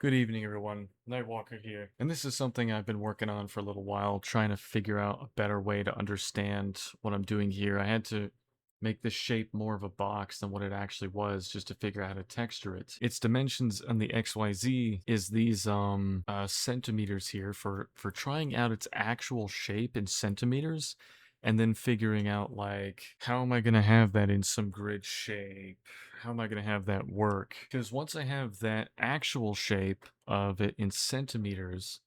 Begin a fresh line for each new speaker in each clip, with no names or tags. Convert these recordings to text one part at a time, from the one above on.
Good evening, everyone. Nightwalker here. And this is something I've been working on for a little while, trying to figure out a better way to understand what I'm doing here. I had to make this shape more of a box than what it actually was just to figure out how to texture it. Its dimensions on the XYZ is these centimeters here for trying out its actual shape in centimeters and then figuring out like how am I going to have that in some grid shape? How am I going to have that work? Because once I have that actual shape of it in centimeters,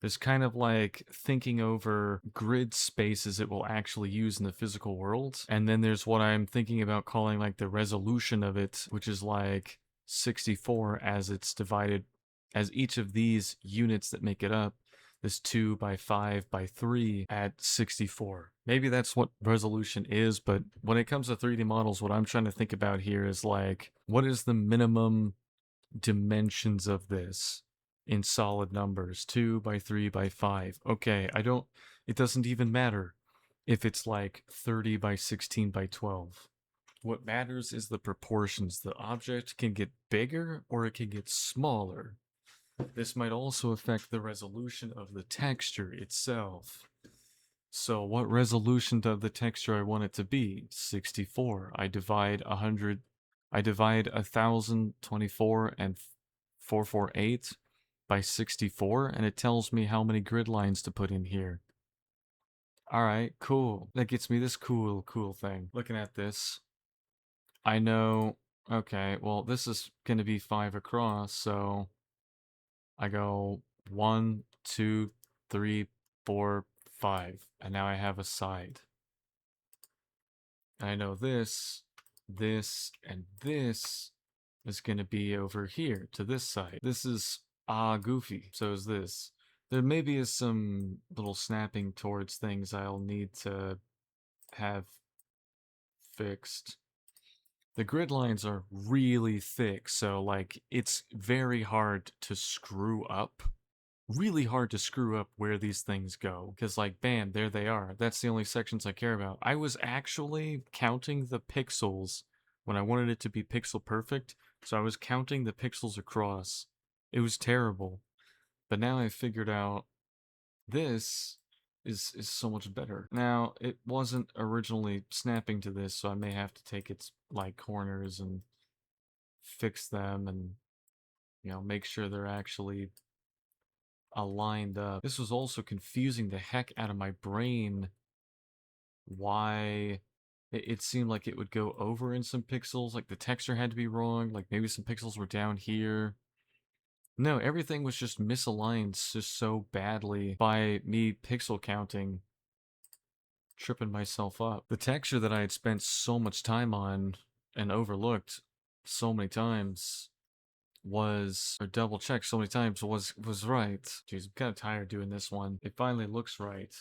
there's kind of like thinking over grid spaces it will actually use in the physical world. And then there's what I'm thinking about calling like the resolution of it, which is like 64 as it's divided, as each of these units that make it up, this 2 by 5 by 3 at 64. Maybe that's what resolution is, but when it comes to 3D models, what I'm trying to think about here is like, what is the minimum dimensions of this in solid numbers? 2 by 3 by 5. Okay, it doesn't even matter if it's like 30 by 16 by 12. What matters is the proportions. The object can get bigger or it can get smaller. This might also affect the resolution of the texture itself. So what resolution of the texture I want it to be? 64. I divide 1024 and 448 by 64, and it tells me how many grid lines to put in here. Alright, cool. That gets me this cool thing. Looking at this, I know, okay, well, this is going to be 5 across, so I go 1, 2, 3, 4, 5, and now I have a side. And I know this, and this is going to be over here to this side. This is goofy. So is this. There maybe is some little snapping towards things I'll need to have fixed. The grid lines are really thick, so like it's very hard to screw up. Really hard to screw up where these things go, because like bam, there they are. That's the only sections I care about. I was actually counting the pixels when I wanted it to be pixel perfect, so I was counting the pixels across. It was terrible. But now I figured out this is so much better. Now, it wasn't originally snapping to this, so I may have to take its like corners and fix them and make sure they're actually aligned up. This was also confusing the heck out of my brain. Why it seemed like it would go over in some pixels, like the texture had to be wrong, like maybe some pixels were down here. No, everything was just misaligned just so badly by me pixel counting, tripping myself up. The texture that I had spent so much time on and overlooked so many times was, or double checked so many times, was right. Jeez, I'm kind of tired doing this one. It finally looks right.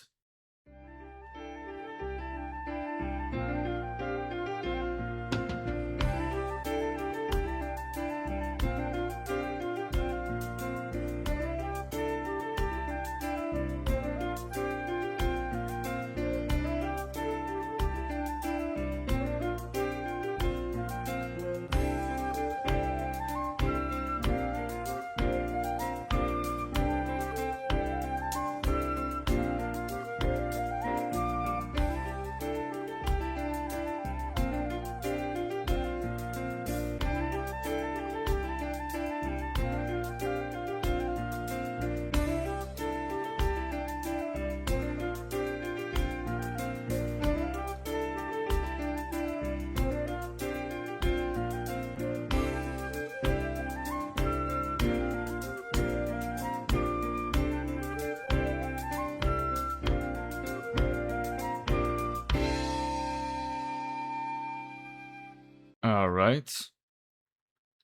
All right.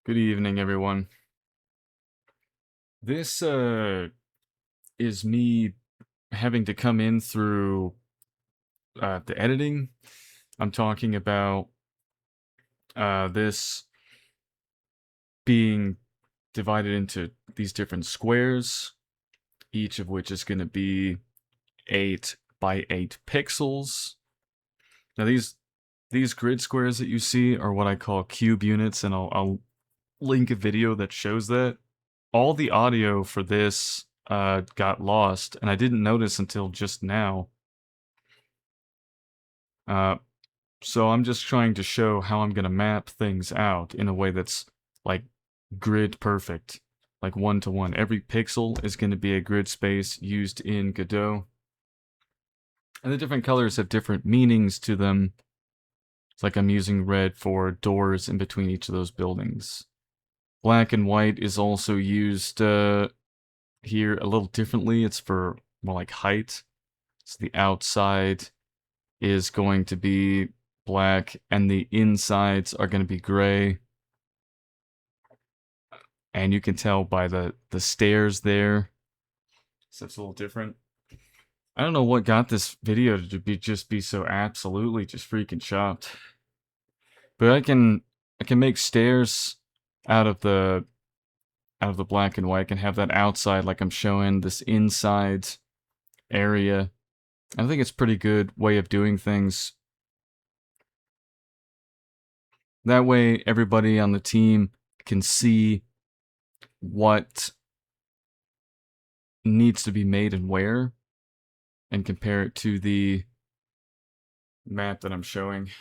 Good evening, everyone. This is me having to come in through the editing. I'm talking about this being divided into these different squares, each of which is going to be 8 by 8 pixels. Now these grid squares that you see are what I call cube units, and I'll link a video that shows that all the audio for this got lost, and I didn't notice until just now. Uh, so I'm just trying to show how I'm gonna map things out in a way that's like grid perfect, like one to one. Every pixel is going to be a grid space used in Godot, and the different colors have different meanings to them. It's like I'm using red for doors in between each of those buildings. Black and white is also used here a little differently. It's for more like height. So the outside is going to be black, and the insides are going to be gray. And you can tell by the stairs there. So it's a little different. I don't know what got this video to be so absolutely just freaking chopped. But I can make stairs out of the black and white. I can have that outside like I'm showing, this inside area. I think it's a pretty good way of doing things. That way everybody on the team can see what needs to be made and where, and compare it to the map that I'm showing.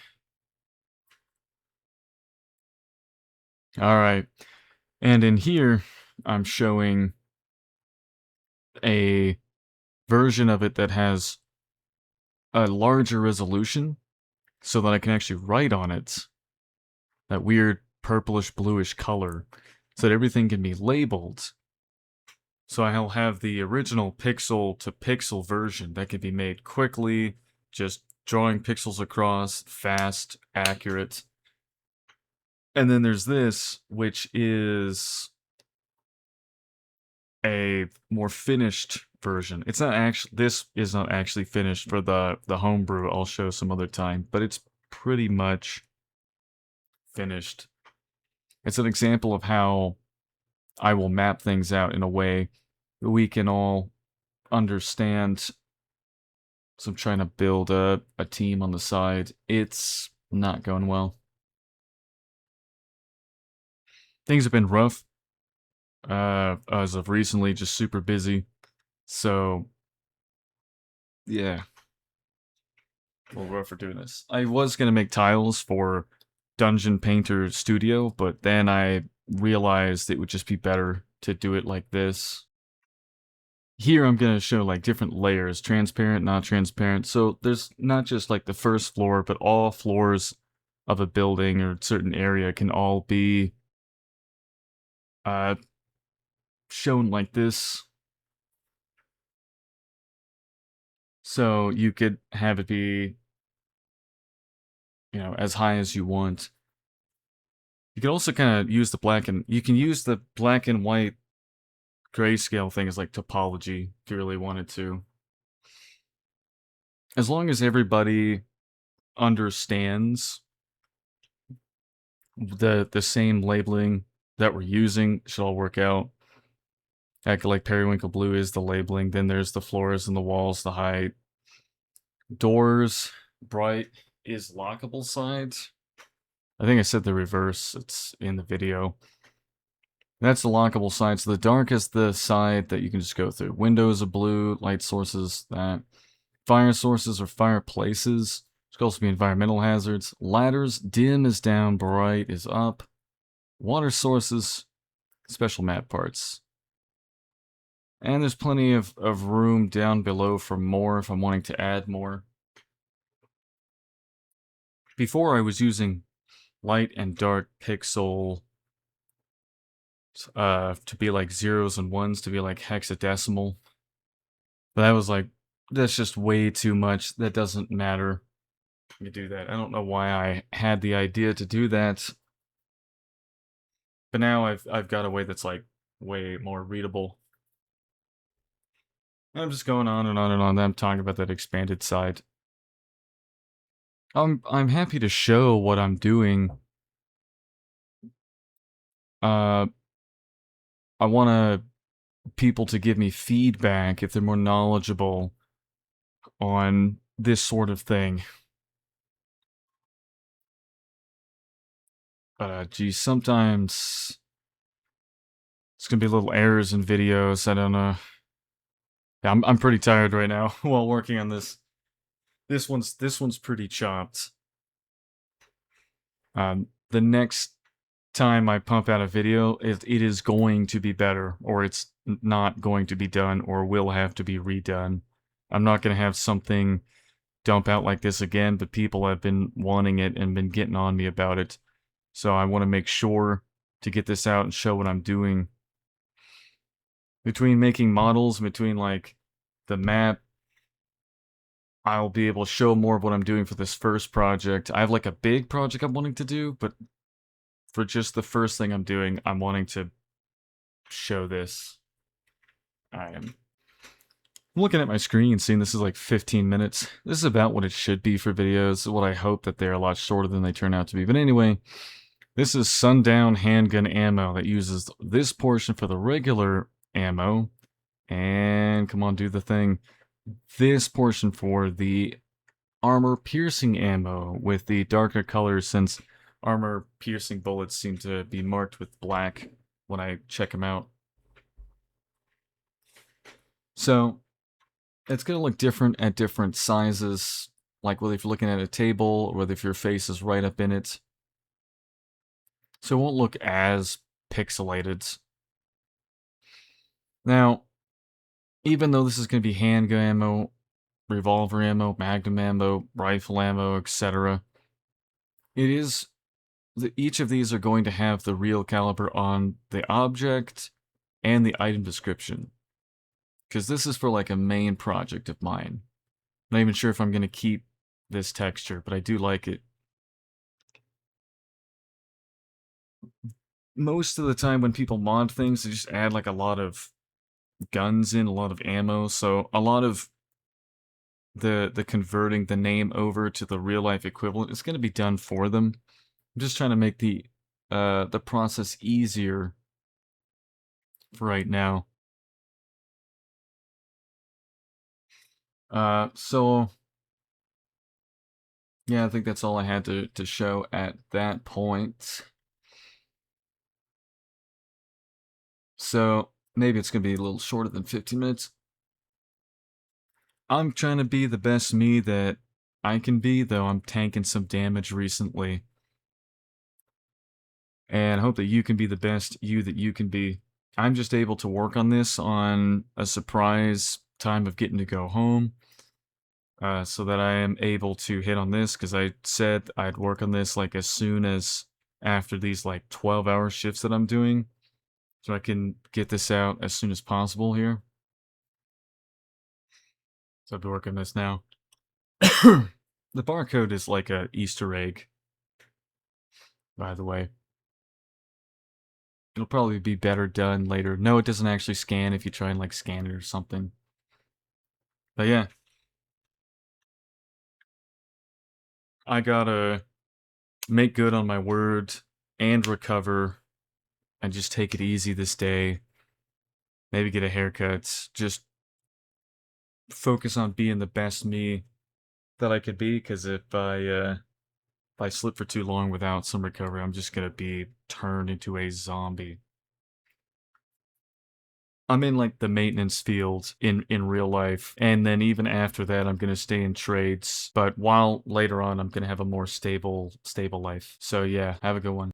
Alright, and in here, I'm showing a version of it that has a larger resolution, so that I can actually write on it, that weird purplish bluish color, so that everything can be labeled. So I'll have the original pixel to pixel version that can be made quickly, just drawing pixels across, fast, accurate. And then there's this, which is a more finished version. It's not actually, this is not actually finished for the homebrew. I'll show some other time, but it's pretty much finished. It's an example of how I will map things out in a way that we can all understand. So I'm trying to build a team on the side. It's not going well. Things have been rough. As of recently, just super busy. So, yeah. A little rough for doing this. I was going to make tiles for Dungeon Painter Studio, but then I realized it would just be better to do it like this. Here I'm going to show like different layers, transparent, not transparent. So there's not just like the first floor, but all floors of a building or certain area can all be shown like this. So you could have it be, as high as you want. You can also kind of use you can use the black and white grayscale thing as like topology if you really wanted to. As long as everybody understands the same labeling that we're using, it should all work out. Like periwinkle blue is the labeling, then there's the floors and the walls, the height. Doors, bright is lockable sides. I think I said the reverse, it's in the video. That's the lockable side, so the dark is the side that you can just go through. Windows are blue, light sources, that. Fire sources or fireplaces, which could also be environmental hazards. Ladders, dim is down, bright is up. Water sources, special map parts. And there's plenty of room down below for more if I'm wanting to add more. Before I was using light and dark pixel to be like zeros and ones, to be like hexadecimal. But that was like, that's just way too much. That doesn't matter. You do that. I don't know why I had the idea to do that. But now I've got a way that's like way more readable. I'm just going on and on and on. I'm talking about that expanded side. I'm happy to show what I'm doing. I want people to give me feedback if they're more knowledgeable on this sort of thing. Geez, sometimes It's gonna be little errors in videos. I don't know. Yeah, I'm pretty tired right now while working on this. This one's pretty chopped. The next time I pump out a video, it is going to be better, or it's not going to be done, or will have to be redone. I'm not gonna have something dump out like this again, but people have been wanting it and been getting on me about it. So I want to make sure to get this out and show what I'm doing. Between making models, between like the map, I'll be able to show more of what I'm doing for this first project. I have like a big project I'm wanting to do, but for just the first thing I'm doing, I'm wanting to show this. I am looking at my screen and seeing this is like 15 minutes. This is about what it should be for videos, what I hope that they're a lot shorter than they turn out to be. But anyway, this is Sundown handgun ammo that uses this portion for the regular ammo. And come on, do the thing. This portion for the armor piercing ammo with the darker colors, since armor piercing bullets seem to be marked with black when I check them out. So it's going to look different at different sizes, like whether if you're looking at a table or whether if your face is right up in it. So it won't look as pixelated. Now, even though this is going to be handgun ammo, revolver ammo, magnum ammo, rifle ammo, etc., it is each of these are going to have the real caliber on the object and the item description. Because this is for like a main project of mine. Not even sure if I'm going to keep this texture, but I do like it. Most of the time when people mod things, they just add like a lot of guns in, a lot of ammo, so a lot of the converting the name over to the real life equivalent is going to be done for them. I'm just trying to make the process easier for right now. So yeah, I think that's all I had to show at that point. So maybe it's gonna be a little shorter than 15 minutes. I'm trying to be the best me that I can be, though I'm tanking some damage recently. And I hope that you can be the best you that you can be. I'm just able to work on this on a surprise time of getting to go home. So that I am able to hit on this, because I said I'd work on this like as soon as after these like 12-hour shifts that I'm doing. So I can get this out as soon as possible here. So I'll be working on this now. The barcode is like a Easter egg, by the way. It'll probably be better done later. No, it doesn't actually scan if you try and like scan it or something. But yeah. I gotta make good on my word and recover and just take it easy this day. Maybe get a haircut. Just focus on being the best me that I could be, because if I slip for too long without some recovery, I'm just gonna be turned into a zombie. I'm in like the maintenance field in real life, and then even after that I'm gonna stay in trades, but while later on I'm gonna have a more stable life. So yeah, have a good one.